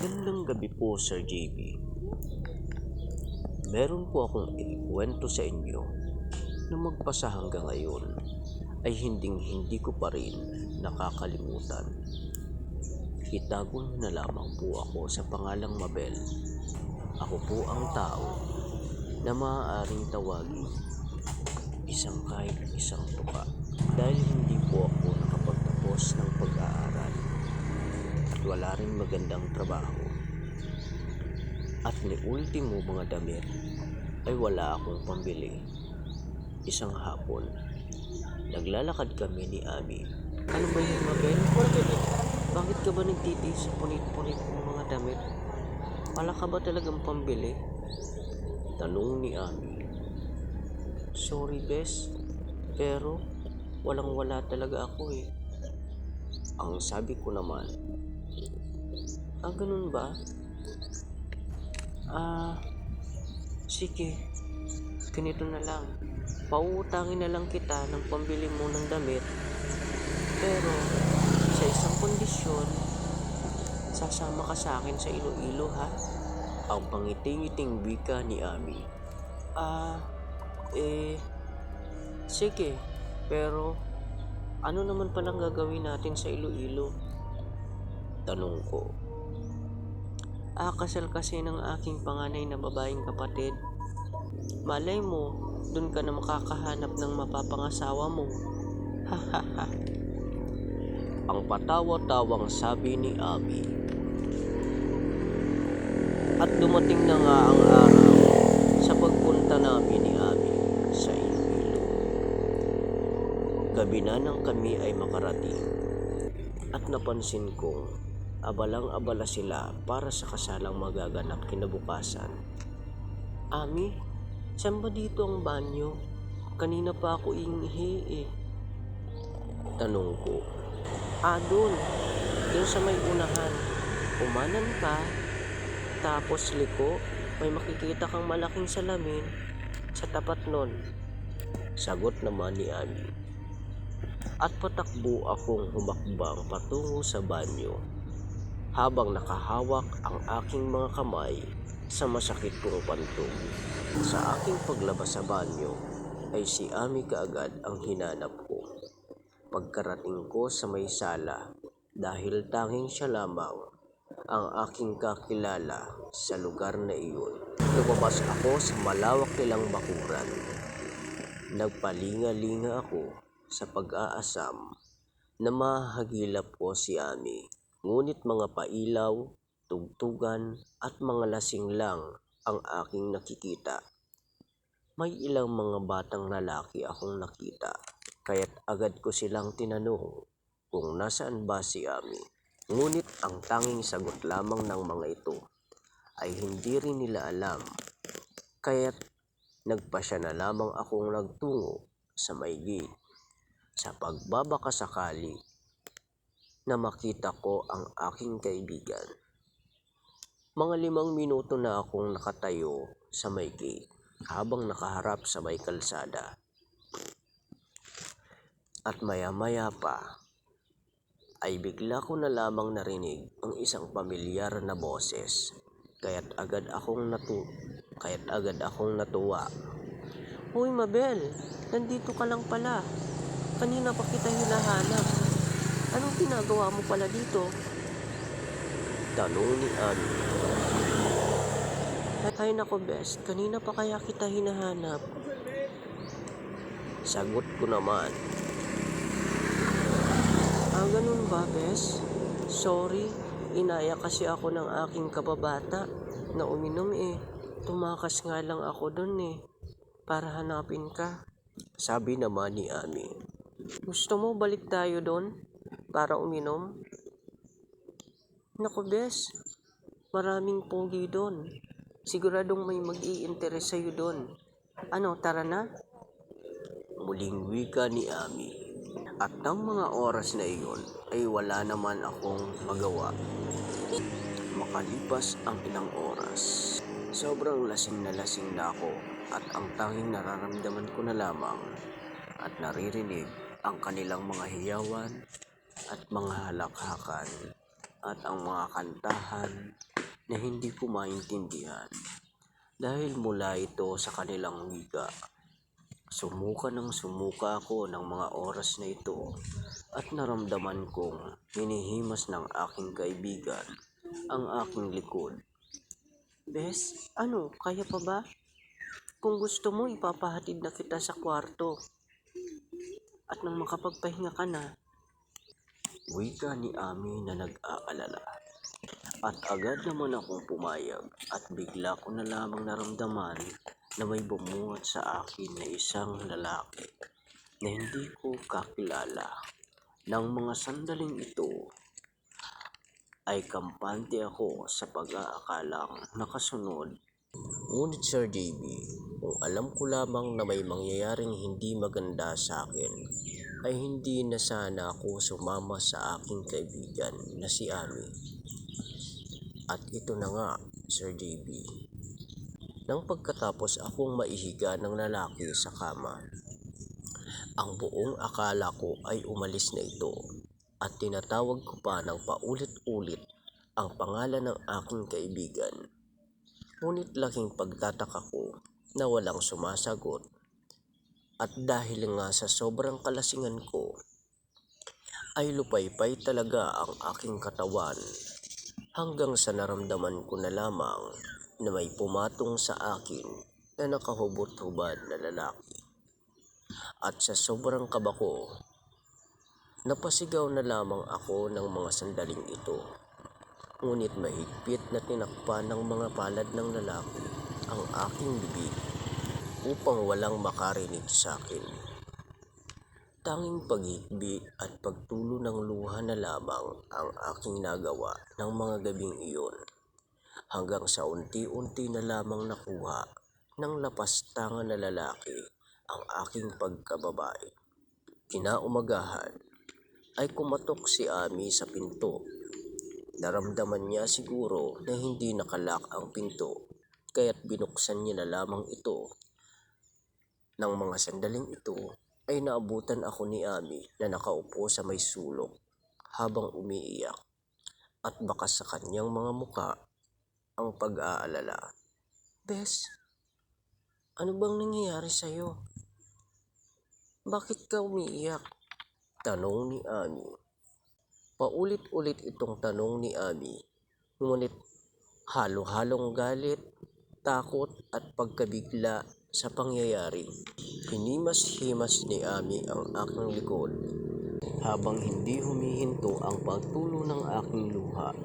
Magandang gabi po, Sir JB. Meron po akong ikwento sa inyo na magpasa hanggang ngayon ay hindi ko pa rin nakakalimutan. Itago niyo na lamang po ako sa pangalang Mabel. Ako po ang tao na maaaring tawagin kahit isang tuka. Dahil hindi po ako nakapagtapos ng pag-aaral at wala rin magandang trabaho. At ni ultimo mga damit ay wala akong pambili. Isang hapon, naglalakad kami ni Ami. Ano ba yun, Mabel? Bakit ka ba nagtitiis sa punit-punit ng mga damit? Wala ka ba talagang pambili? Tanong ni Ami. Sorry, Bes, pero walang-wala talaga ako eh. Ang sabi ko naman, ganun ba? Sige, ganito na lang. Pauutangin na lang kita ng pambili mo ng damit. Pero, sa isang kondisyon, sasama ka sa akin sa Iloilo, ha? Ang pangiting-iting wika ni Ami. Sige, pero ano naman palang gagawin natin sa Iloilo? Tanong ko. Kasal kasi ng aking panganay na babaeng kapatid. Malay mo, dun ka na makakahanap ng mapapangasawa mo. Hahaha. Ang patawa-tawang sabi ni Ami. At dumating na nga ang araw sa pagpunta namin ni Ami sa Iloilo. Gabi na nang kami ay makarating at napansin kong abalang-abala sila para sa kasalang magaganap kinabukasan. Ami, saan ba dito ang banyo? Kanina pa ako inghi eh. Tanong ko. Doon sa may unahan. Umanan ka, tapos liko, may makikita kang malaking salamin sa tapat nun. Sagot naman ni Ami. At patakbo akong humakbang patungo sa banyo habang nakahawak ang aking mga kamay sa masakit kong pantog. Sa aking paglabas sa banyo ay si Ami kaagad ang hinanap ko. Pagkarating ko sa may sala, dahil tanging siya lamang ang aking kakilala sa lugar na iyon. Lumabas ako sa malawak nilang bakuran. Nagpalinga-linga ako sa pag-aasam na mahagilap ko si Ami. Ngunit mga pailaw, tugtugan at mga lasing lang ang aking nakikita. May ilang mga batang lalaki akong nakita, kaya't agad ko silang tinanong kung nasaan ba si Ami. Ngunit ang tanging sagot lamang ng mga ito ay hindi rin nila alam, kaya't nagpasya na lamang akong nagtungo sa may gate sa pagbabakasakali na makita ko ang aking kaibigan. Mga 5 minuto na akong nakatayo sa may gate habang nakaharap sa may kalsada. At maya-maya pa ay bigla ko na lamang narinig ang isang pamilyar na boses. Kaya't agad akong natuwa. Hoy Mabel, nandito ka lang pala. Kanina pa kita hinahanap. Anong ginagawa mo pala dito? Tanong ni Ami. Ay nako Bes, kanina pa kaya kita hinahanap? Sagot ko naman. Ganun ba Bes? Sorry, inaya kasi ako ng aking kababata na uminom eh. Tumakas nga lang ako dun eh, para hanapin ka. Sabi naman ni Ami. Gusto mo balik tayo doon para uminom? Naku Bes, maraming pogi doon. Siguradong may mag-i-interest sa'yo doon. Ano, tara na? Muling wika ni Ami. At ng mga oras na iyon ay wala naman akong magawa. Makalipas ang ilang oras, sobrang lasing na ako at ang tanging nararamdaman ko na lamang at naririnig ang kanilang mga hiyawan at mga halakhakan. at ang mga kantahan na hindi ko maintindihan dahil mula ito sa kanilang wika. Sumuka ng sumuka ako ng mga oras na ito at naramdaman kong hinihimas ng aking kaibigan ang aking likod. Bes, ano, kaya pa ba? Kung gusto mo, ipapahatid na kita sa kwarto. At nang makapagpahinga ka na, wika ni Ami na nag-aalala. At agad naman akong pumayag at bigla ko na lamang naramdaman na may bumuhat sa akin na isang lalaki na hindi ko kakilala. Nang mga sandaling ito ay kampante ako sa pag-aakalang nakasunod. Ngunit Sir JB, kung alam ko lamang na may mangyayaring hindi maganda sa akin, ay hindi na sana ako sumama sa aking kaibigan na si Ami. At ito na nga, Sir JB. Nang pagkatapos akong maihiga ng lalaki sa kama, ang buong akala ko ay umalis na ito at tinatawag ko pa ng paulit-ulit ang pangalan ng aking kaibigan. Ngunit laking pagtataka ko na walang sumasagot at dahil nga sa sobrang kalasingan ko ay lupaypay talaga ang aking katawan hanggang sa naramdaman ko na lamang na may pumatong sa akin na nakahubot-hubad na lalaki. At sa sobrang kaba ko, napasigaw na lamang ako ng mga sandaling ito. Ngunit mahigpit na tinakpan ng mga palad ng lalaki ang aking bibig upang walang makarinig sa akin. Tanging paghikbi at pagtulo ng luha na lamang ang aking nagawa ng mga gabing iyon, hanggang sa unti-unti na lamang nakuha ng lapastangan na lalaki ang aking pagkababae. Kinaumagahan ay kumatok si Ami sa pinto. Naramdaman niya siguro na hindi nakalak ang pinto, kaya't binuksan niya na lamang ito. Nang mga sandaling ito ay naabutan ako ni Ami na nakaupo sa may sulok habang umiiyak at bakas sa kanyang mga muka ang pag-aalala. Bes, ano bang nangyayari sa'yo? Bakit ka umiiyak? Tanong ni Ami. Paulit-ulit itong tanong ni Ami, ngunit halo-halong galit, takot at pagkabigla sa pangyayari. Hinimas-himas ni Ami ang aking likod habang hindi humihinto ang pagtulo ng aking luha.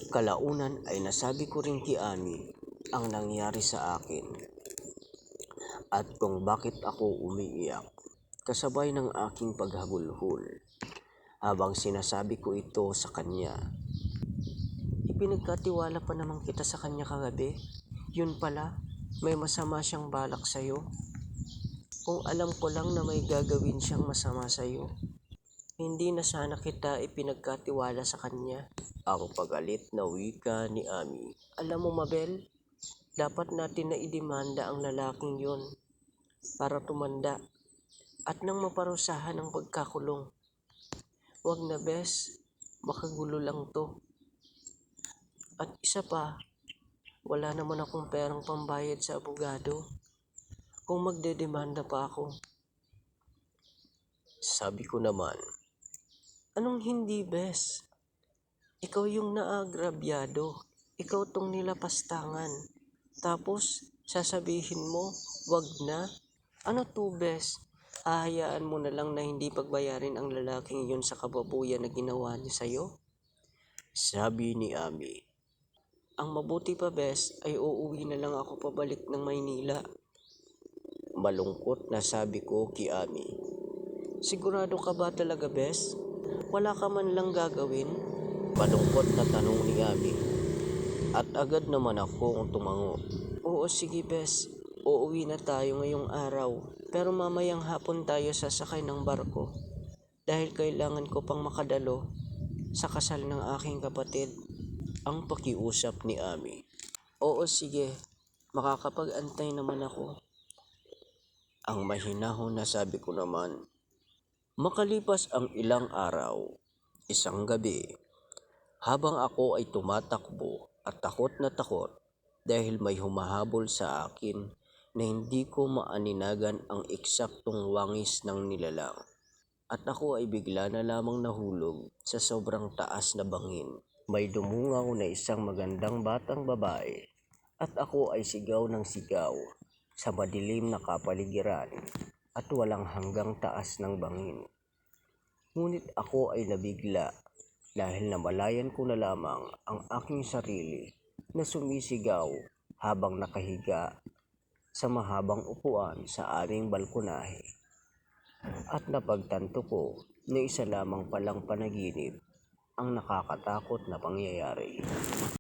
Kalaunan ay nasabi ko rin kay Ami ang nangyari sa akin at kung bakit ako umiiyak kasabay ng aking paghagulhol. Habang sinasabi ko ito sa kanya, ipinagkatiwala pa naman kita sa kanya kagabi. Yun pala, may masama siyang balak sa'yo. Kung alam ko lang na may gagawin siyang masama sa'yo, hindi na sana kita ipinagkatiwala sa kanya. Ang pagalit na wika ni Ami. Alam mo Mabel, dapat natin na idemanda ang lalaking yun para tumanda at nang maparusahan ng pagkakulong. Wag na bes, baka gulo lang to. At isa pa, wala naman akong perang pambayad sa abogado kung magdedemanda pa ako. Sabi ko naman, anong hindi bes? Ikaw yung naagrabyado, ikaw tong nilapastangan. Tapos sasabihin mo, wag na? Ano to bes? Hahayaan mo na lang na hindi pagbayarin ang lalaking yun sa kababuyan na ginawa niya sa'yo? Sabi ni Ami. Ang mabuti pa bes ay uuwi na lang ako pabalik ng Maynila. Malungkot na sabi ko kay Ami. Sigurado ka ba talaga bes? Wala ka man lang gagawin? Malungkot na tanong ni Ami. At agad naman akong tumango. Oo sige bes, uuwi na tayo ngayong araw. Pero mamayang hapon tayo sasakay ng barko dahil kailangan ko pang makadalo sa kasal ng aking kapatid. Ang pakiusap ni Ami. Oo sige, makakapag-antay naman ako. Ang mahinahon na sabi ko naman. Makalipas ang ilang araw, isang gabi, Habang ako ay tumatakbo at takot na takot dahil may humahabol sa akin na hindi ko maaninagan ang eksaktong wangis ng nilalang. At ako ay bigla na lamang nahulog sa sobrang taas na bangin. May dumungaw na isang magandang batang babae at ako ay sigaw ng sigaw sa madilim na kapaligiran at walang hanggang taas ng bangin. Ngunit ako ay nabigla dahil namalayan ko na lamang ang aking sarili na sumisigaw habang nakahiga sa mahabang upuan sa aming balkonahe. At napagtanto ko na isa lamang palang panaginip ang nakakatakot na pangyayari.